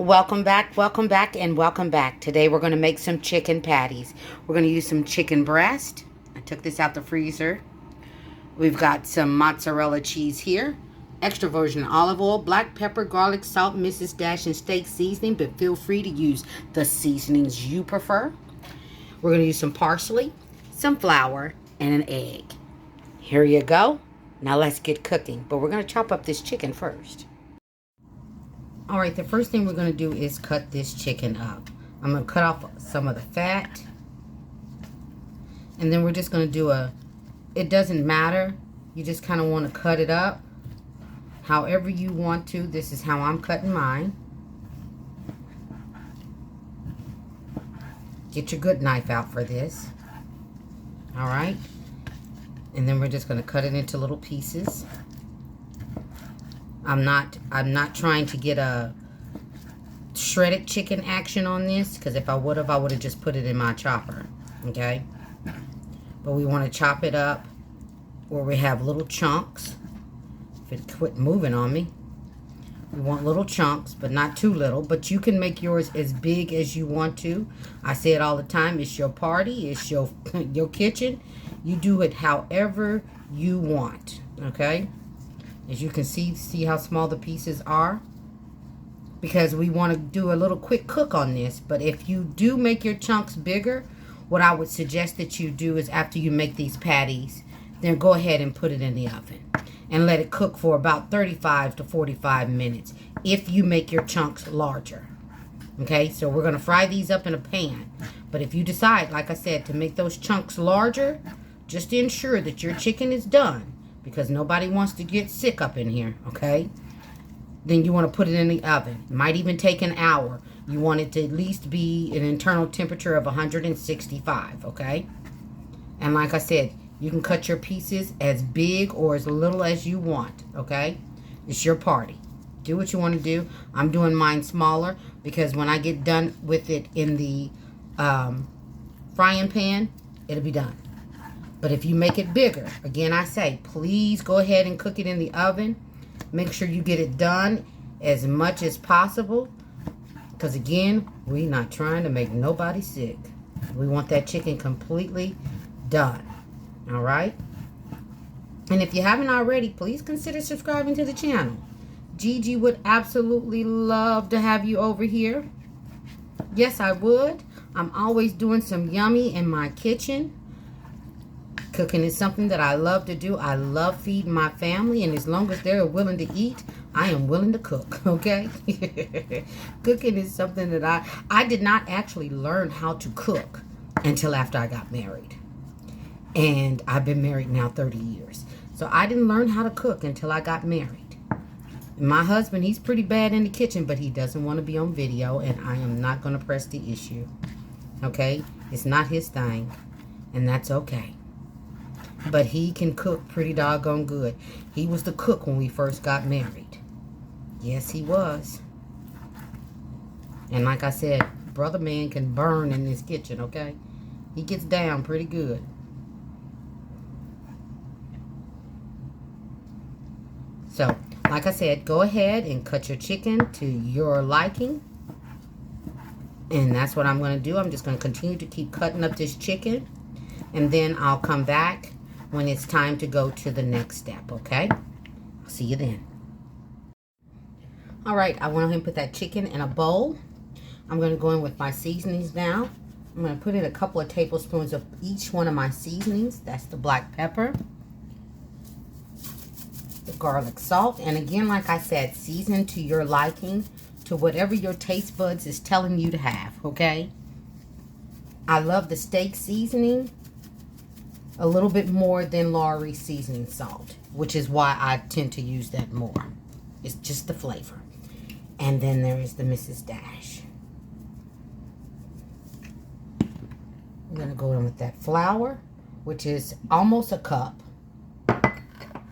welcome back, and welcome back. Today we're going to make some chicken patties. We're going to use some chicken breast. I took this out the freezer. We've got some mozzarella cheese here, extra virgin olive oil, black pepper, garlic, salt, Mrs. Dash, and steak seasoning, but feel free to use the seasonings you prefer. We're going to use some parsley, some flour, and an egg. Here you go. Now let's get cooking, but we're going to chop up this chicken first. Alright, the first thing we're going to do is cut this chicken up. I'm going to cut off some of the fat. And then we're just going to do it doesn't matter. You just kind of want to cut it up however you want to. This is how I'm cutting mine. Get your good knife out for this. Alright. And then we're just going to cut it into little pieces. I'm not trying to get a shredded chicken action on this, because if I would have just put it in my chopper. Okay? But we want to chop it up where we have little chunks. If it quit moving on me. We want little chunks, but not too little. But you can make yours as big as you want to. I say it all the time. It's your party. It's your kitchen. You do it however you want. Okay? As you can see how small the pieces are, because we want to do a little quick cook on this. But if you do make your chunks bigger, what I would suggest that you do is, after you make these patties, then go ahead and put it in the oven and let it cook for about 35 to 45 minutes if you make your chunks larger. Okay, so we're going to fry these up in a pan. But if you decide, like I said, to make those chunks larger, just ensure that your chicken is done, because nobody wants to get sick up in here, okay? Then you want to put it in the oven. It might even take an hour. You want it to at least be an internal temperature of 165, okay? And like I said, you can cut your pieces as big or as little as you want, okay? It's your party. Do what you want to do. I'm doing mine smaller because when I get done with it in the frying pan, it'll be done. But if you make it bigger, again, I say, please go ahead and cook it in the oven. Make sure you get it done as much as possible. Because, again, we're not trying to make nobody sick. We want that chicken completely done. All right? And if you haven't already, please consider subscribing to the channel. Gigi would absolutely love to have you over here. Yes, I would. I'm always doing some yummy in my kitchen. Cooking is something that I love to do. I love feeding my family, and as long as they're willing to eat, I am willing to cook, okay? Cooking is something that I did not actually learn how to cook until after I got married. And I've been married now 30 years. So I didn't learn how to cook until I got married. And my husband, he's pretty bad in the kitchen, but he doesn't want to be on video, and I am not going to press the issue, okay? It's not his thing, and that's okay. But he can cook pretty doggone good. He was the cook when we first got married. Yes, he was. And like I said, brother man can burn in this kitchen, okay? He gets down pretty good. So, like I said, go ahead and cut your chicken to your liking. And that's what I'm going to do. I'm just going to continue to keep cutting up this chicken. And then I'll come back when it's time to go to the next step, okay? I'll see you then. All right, I went ahead and put that chicken in a bowl. I'm going to go in with my seasonings now. I'm going to put in a couple of tablespoons of each one of my seasonings. That's the black pepper, the garlic salt, and again, like I said, season to your liking, to whatever your taste buds is telling you to have, okay? I love the steak seasoning a little bit more than Lawry's seasoning salt, which is why I tend to use that more. It's just the flavor. And then there is the Mrs. Dash. I'm going to go in with that flour, which is almost a cup,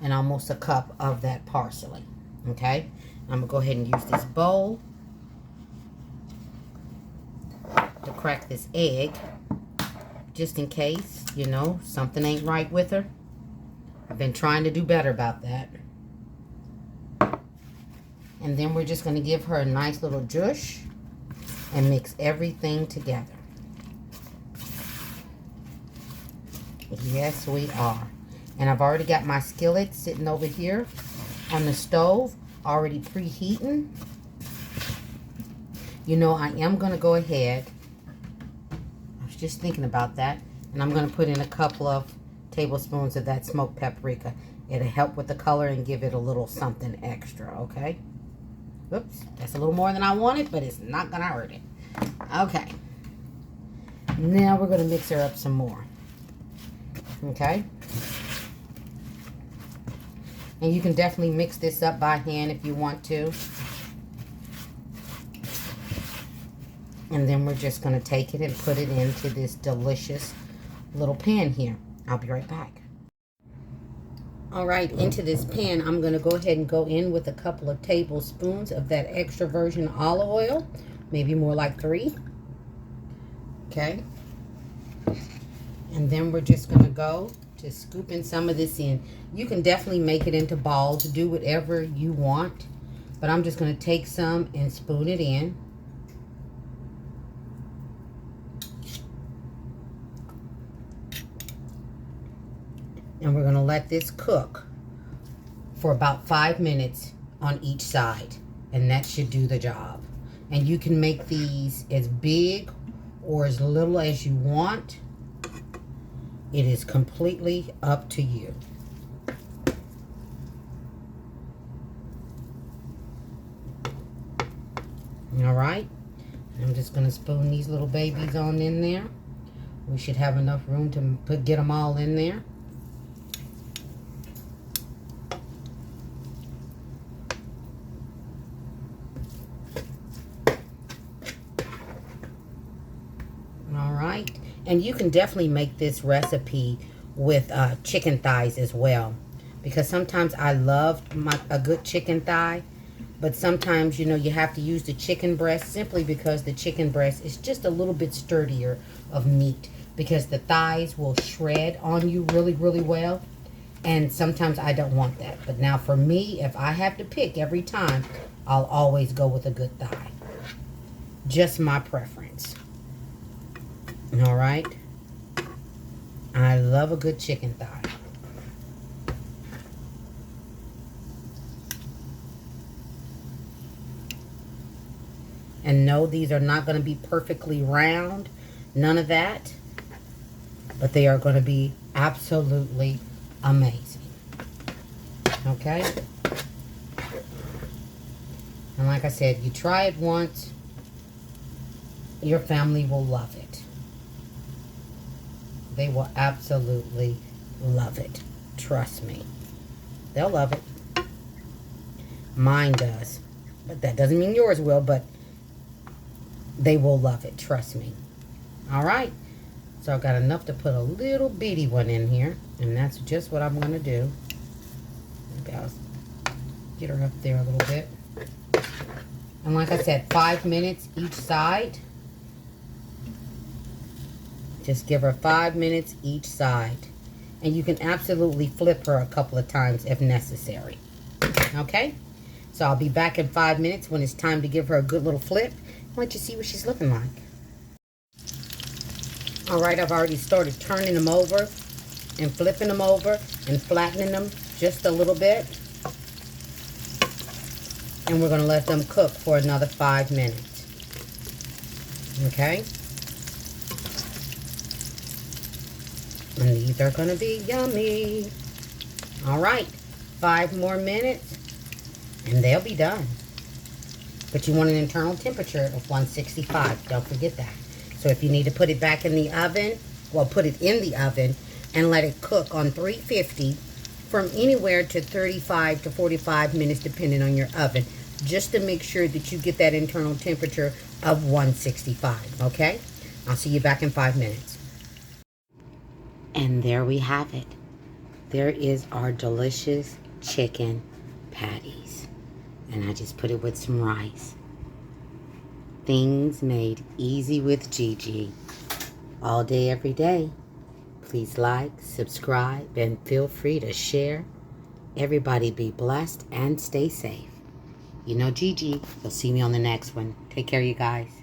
and almost a cup of that parsley. Okay? I'm going to go ahead and use this bowl to crack this egg, just in case, you know, something ain't right with her. I've been trying to do better about that. And then we're just going to give her a nice little zhuzh and mix everything together. Yes, we are. And I've already got my skillet sitting over here on the stove, already preheating. You know, I am going to go ahead. I was just thinking about that. And I'm going to put in a couple of tablespoons of that smoked paprika. It'll help with the color and give it a little something extra, okay? Oops, that's a little more than I wanted, but it's not going to hurt it. Okay. Now we're going to mix her up some more. Okay? And you can definitely mix this up by hand if you want to. And then we're just going to take it and put it into this delicious little pan here. I'll be right back. All right, into this pan, I'm going to go ahead and go in with a couple of tablespoons of that extra virgin olive oil. Maybe more like 3. Okay. And then we're just going to go to scooping some of this in. You can definitely make it into balls. Do whatever you want. But I'm just going to take some and spoon it in. And we're going to let this cook for about 5 minutes on each side. And that should do the job. And you can make these as big or as little as you want. It is completely up to you. All right. I'm just going to spoon these little babies on in there. We should have enough room to get them all in there. And you can definitely make this recipe with chicken thighs as well. Because sometimes I love a good chicken thigh. But sometimes, you know, you have to use the chicken breast simply because the chicken breast is just a little bit sturdier of meat. Because the thighs will shred on you really, really well. And sometimes I don't want that. But now for me, if I have to pick every time, I'll always go with a good thigh. Just my preference. All right. I love a good chicken thigh. And no, these are not going to be perfectly round. None of that. But they are going to be absolutely amazing. Okay? And like I said, you try it once, your family will love it. They will absolutely love it. Trust me. They'll love it. Mine does. But that doesn't mean yours will, but they will love it. Trust me. All right. So I've got enough to put a little bitty one in here. And that's just what I'm going to do. Okay, I'll get her up there a little bit. And like I said, 5 minutes each side. Just give her 5 minutes each side. And you can absolutely flip her a couple of times if necessary. Okay? So I'll be back in 5 minutes when it's time to give her a good little flip. I'll let you see what she's looking like. Alright, I've already started turning them over and flipping them over and flattening them just a little bit. And we're going to let them cook for another 5 minutes. Okay? And these are going to be yummy. Alright, 5 more minutes and they'll be done. But you want an internal temperature of 165. Don't forget that. So if you need to put it back in the oven, well, put it in the oven and let it cook on 350 from anywhere to 35 to 45 minutes depending on your oven. Just to make sure that you get that internal temperature of 165. Okay? I'll see you back in 5 minutes. And there we have it. There is our delicious chicken patties. And I just put it with some rice. Things made easy with Gigi. All day, every day. Please like, subscribe, and feel free to share. Everybody be blessed and stay safe. You know Gigi. You'll see me on the next one. Take care, you guys.